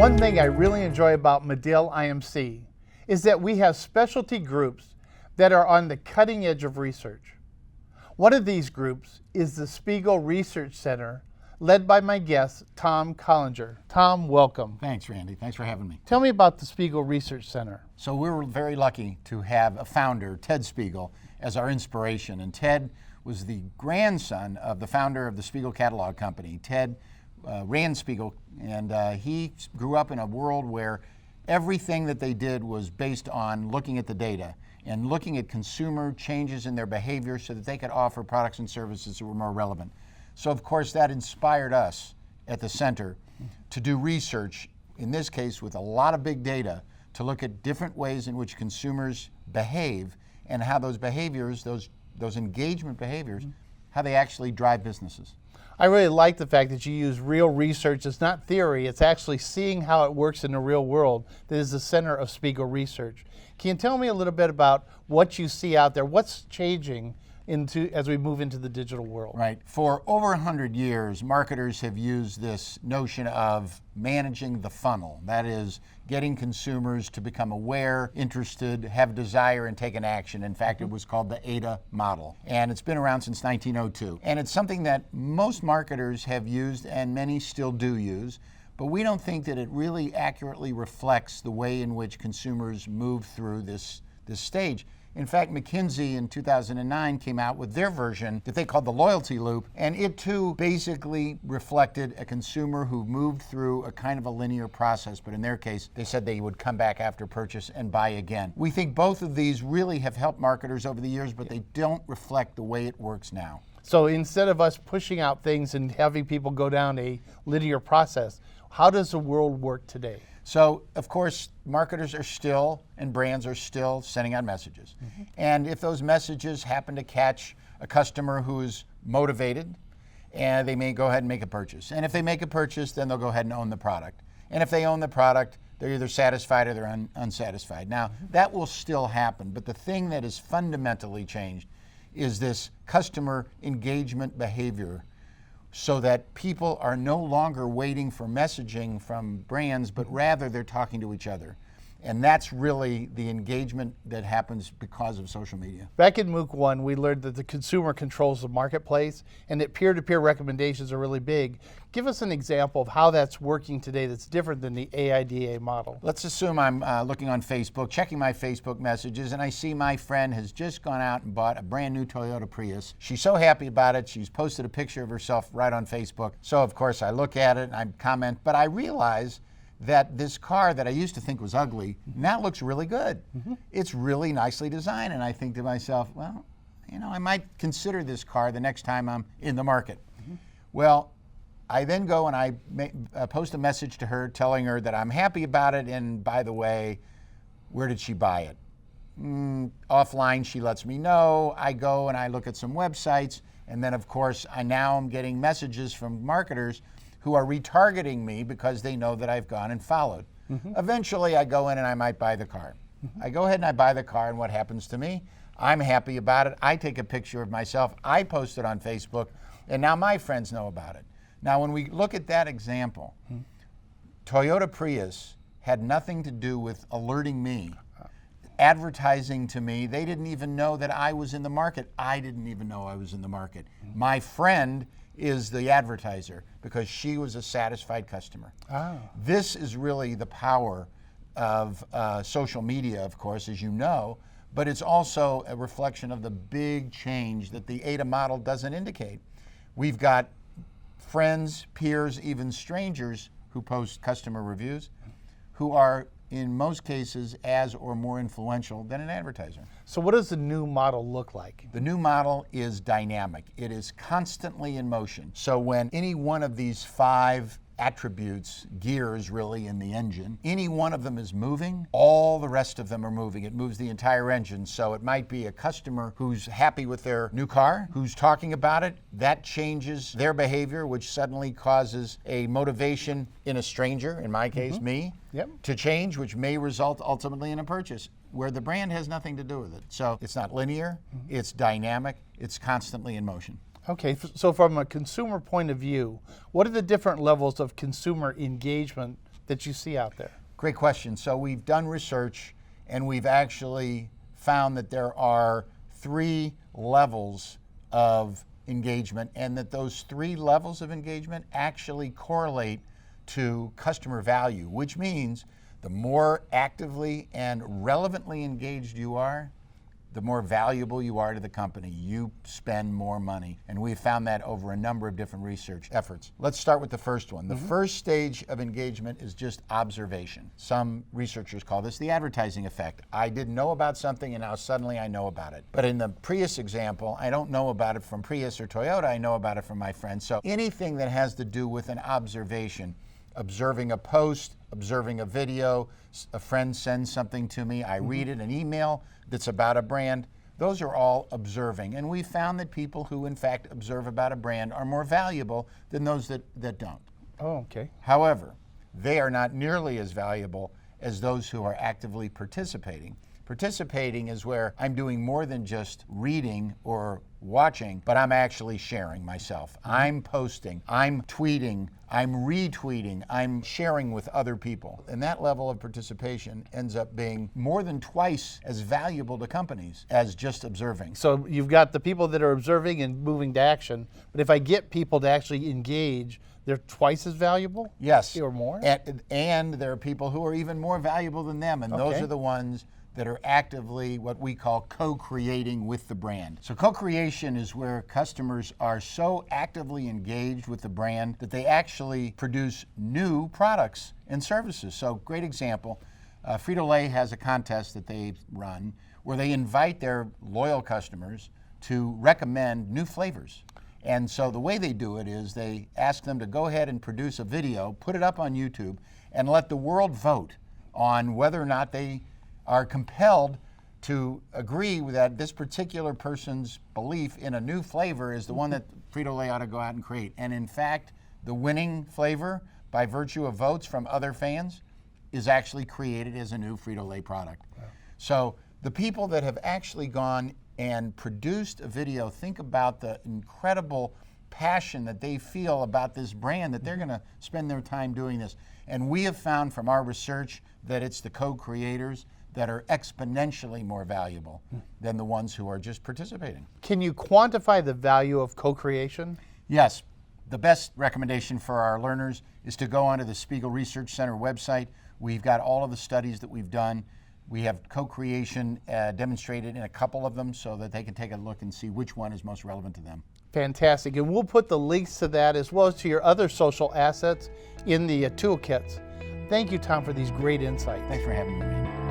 One thing I really enjoy about Medill IMC is that we have specialty groups that are on the cutting edge of research. One of these groups is the Spiegel Research Center, led by my guest, Tom Collinger. Tom, welcome. Thanks, Randy. Thanks for having me. Tell me about the Spiegel Research Center. So we were very lucky to have a founder, Ted Spiegel, as our inspiration. And Ted was the grandson of the founder of the Spiegel Catalog Company. Ted ran Spiegel, and he grew up in a world where everything that they did was based on looking at the data and looking at consumer changes in their behavior so that they could offer products and services that were more relevant. So of course that inspired us at the center to do research, in this case with a lot of big data, to look at different ways in which consumers behave and how those behaviors, those engagement behaviors, how they actually drive businesses. I really like the fact that you use real research. It's not theory, it's actually seeing how it works in the real world that is the center of Spiegel Research. Can you tell me a little bit about what you see out there? What's changing as we move into the digital world? Right. For over 100 years, marketers have used this notion of managing the funnel. That is, getting consumers to become aware, interested, have desire, and take an action. In fact, it was called the AIDA model. And it's been around since 1902. And it's something that most marketers have used and many still do use. But we don't think that it really accurately reflects the way in which consumers move through this stage. In fact, McKinsey in 2009 came out with their version that they called the loyalty loop, and it too basically reflected a consumer who moved through a kind of a linear process, but in their case, they said they would come back after purchase and buy again. We think both of these really have helped marketers over the years, but they don't reflect the way it works now. So instead of us pushing out things and having people go down a linear process, how does the world work today? So, of course, marketers are still, and brands are still sending out messages. And if those messages happen to catch a customer who is motivated, and they may go ahead and make a purchase. And if they make a purchase, then they'll go ahead and own the product. And if they own the product, they're either satisfied or they're unsatisfied. Now, that will still happen, but the thing that is fundamentally changed is this customer engagement behavior, so that people are no longer waiting for messaging from brands, but rather they're talking to each other. And that's really the engagement that happens because of social media. Back in MOOC 1, we learned that the consumer controls the marketplace and that peer-to-peer recommendations are really big. Give us an example of how that's working today that's different than the AIDA model. Let's assume I'm looking on Facebook, checking my Facebook messages, and I see my friend has just gone out and bought a brand new Toyota Prius. She's so happy about it, she's posted a picture of herself right on Facebook. So of course I look at it and I comment, but I realize that this car that I used to think was ugly now looks really good. It's really nicely designed, and I think to myself, well, you know, I might consider this car the next time I'm in the market. Well, I then go and I post a message to her telling her that I'm happy about it, and by the way, where did she buy it? Offline, she lets me know. I go and I look at some websites, and then of course now I'm getting messages from marketers who are retargeting me because they know that I've gone and followed. Eventually I go in and I might buy the car. I go ahead and I buy the car, and what happens to me? I'm happy about it. I take a picture of myself, I post it on Facebook, and now my friends know about it. Now when we look at that example, Toyota Prius had nothing to do with alerting me, advertising to me. They didn't even know that I was in the market. I didn't even know I was in the market. My friend is the advertiser because she was a satisfied customer. This is really the power of social media, of course, as you know, but it's also a reflection of the big change that the AIDA model doesn't indicate. We've got friends, peers, even strangers who post customer reviews who are in most cases as or more influential than an advertiser. So what does the new model look like? The new model is dynamic. It is constantly in motion. So when any one of these 5 attributes, gears really in the engine, any one of them is moving, all the rest of them are moving. It moves the entire engine. So it might be a customer who's happy with their new car, who's talking about it. That changes their behavior, which suddenly causes a motivation in a stranger, in my case, me, to change, which may result ultimately in a purchase, where the brand has nothing to do with it. So it's not linear, it's dynamic, it's constantly in motion. Okay, so from a consumer point of view, what are the different levels of consumer engagement that you see out there? Great question. So we've done research, and we've actually found that there are 3 levels of engagement, and that those 3 levels of engagement actually correlate to customer value, which means the more actively and relevantly engaged you are, the more valuable you are to the company. You spend more money. And we've found that over a number of different research efforts. Let's start with the first one. The first stage of engagement is just observation. Some researchers call this the advertising effect. I didn't know about something and now suddenly I know about it. But in the Prius example, I don't know about it from Prius or Toyota, I know about it from my friends. So anything that has to do with an observation, observing a post, observing a video, a friend sends something to me, I read it, an email that's about a brand, those are all observing. And we found that people who in fact observe about a brand are more valuable than those that don't. Oh, okay. However, they are not nearly as valuable as those who are actively participating. Participating is where I'm doing more than just reading or watching, but I'm actually sharing myself. I'm posting, I'm tweeting, I'm retweeting, I'm sharing with other people. And that level of participation ends up being more than twice as valuable to companies as just observing. So you've got the people that are observing and moving to action, but if I get people to actually engage, they're twice as valuable? Yes. Or more? And there are people who are even more valuable than them, and those Okay. are the ones that are actively what we call co-creating with the brand. So co-creation is where customers are so actively engaged with the brand that they actually produce new products and services. So great example, Frito-Lay has a contest that they run where they invite their loyal customers to recommend new flavors. And so the way they do it is they ask them to go ahead and produce a video, put it up on YouTube, and let the world vote on whether or not they are compelled to agree with that this particular person's belief in a new flavor is the one that Frito-Lay ought to go out and create. And in fact, the winning flavor, by virtue of votes from other fans, is actually created as a new Frito-Lay product. Wow. So the people that have actually gone and produced a video, think about the incredible passion that they feel about this brand, that they're going to spend their time doing this. And we have found from our research that it's the co-creators that are exponentially more valuable than the ones who are just participating. Can you quantify the value of co-creation? Yes. The best recommendation for our learners is to go onto the Spiegel Research Center website. We've got all of the studies that we've done. We have co-creation demonstrated in a couple of them so that they can take a look and see which one is most relevant to them. Fantastic. And we'll put the links to that as well as to your other social assets in the toolkits. Thank you, Tom, for these great insights. Thanks for having me, Randy.